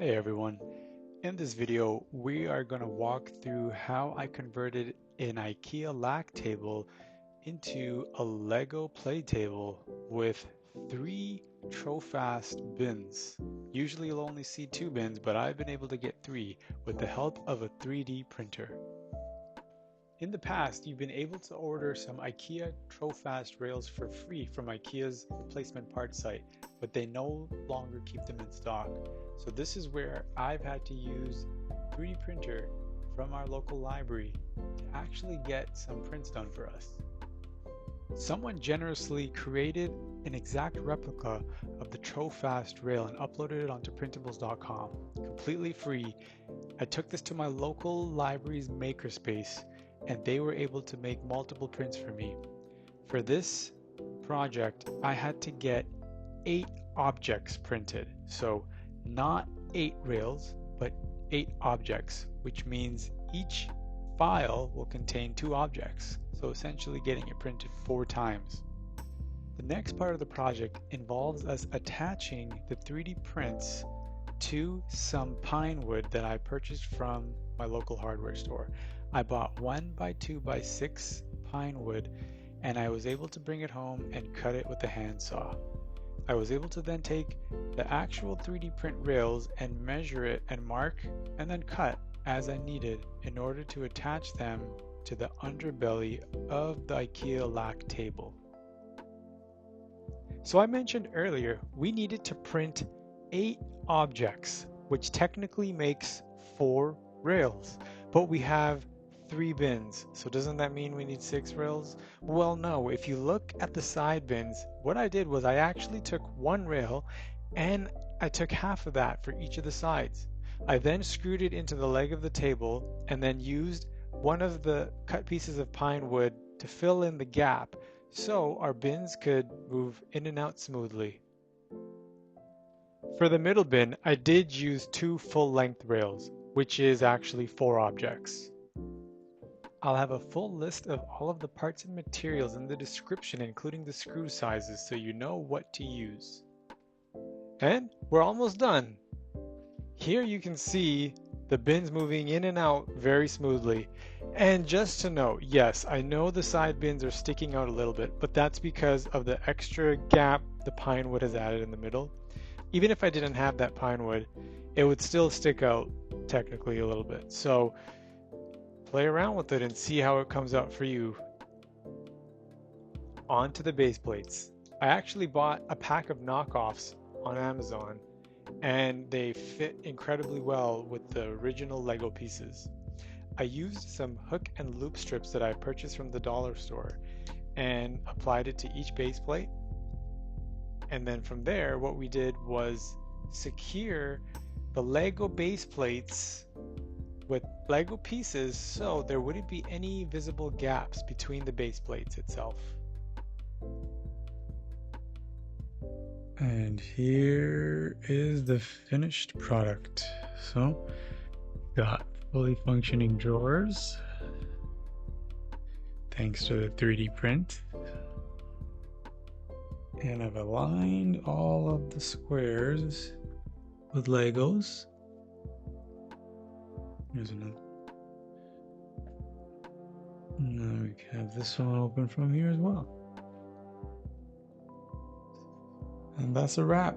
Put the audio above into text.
Hey everyone, in this video we are going to walk through how I converted an IKEA Lack table into a Lego play table with 3 Trofast bins. Usually you'll only see 2 bins, but I've been able to get 3 with the help of a 3D printer. In the past, you've been able to order some IKEA Trofast Rails for free from IKEA's replacement parts site, but they no longer keep them in stock. So this is where I've had to use a 3D printer from our local library to actually get some prints done for us. Someone generously created an exact replica of the Trofast rail and uploaded it onto printables.com, completely free. I took this to my local library's makerspace and they were able to make multiple prints for me. For this project, I had to get 8 objects printed. So not 8 rails, but 8 objects, which means each file will contain 2 objects. So essentially getting it printed 4 times. The next part of the project involves us attaching the 3D prints to some pine wood that I purchased from my local hardware store. I bought 1x2x6 pine wood and I was able to bring it home and cut it with a handsaw. I was able to then take the actual 3D print rails and measure it and mark and then cut as I needed in order to attach them to the underbelly of the IKEA Lack table. So I mentioned earlier we needed to print 8 objects, which technically makes 4 rails, but we have 3 bins. So doesn't that mean we need 6 rails? Well, no. If you look at the side bins, what I did was I actually took 1 rail and I took half of that for each of the sides. I then screwed it into the leg of the table and then used one of the cut pieces of pine wood to fill in the gap so our bins could move in and out smoothly. For the middle bin, I did use 2 full-length rails, which is actually 4 objects. I'll have a full list of all of the parts and materials in the description, including the screw sizes, so you know what to use. And we're almost done. Here you can see the bins moving in and out very smoothly. And just to note, yes, I know the side bins are sticking out a little bit, but that's because of the extra gap the pine wood has added in the middle. Even if I didn't have that pine wood, it would still stick out technically a little bit. So play around with it and see how it comes out for you. On to the base plates. I actually bought a pack of knockoffs on Amazon and they fit incredibly well with the original Lego pieces. I used some hook and loop strips that I purchased from the dollar store and applied it to each base plate. And then from there, what we did was secure the Lego base plates with Lego pieces so there wouldn't be any visible gaps between the base plates itself. And here is the finished product. So, got fully functioning drawers, thanks to the 3D print. And I've aligned all of the squares with Legos. Here's another. Now we can have this one open from here as well. And that's a wrap.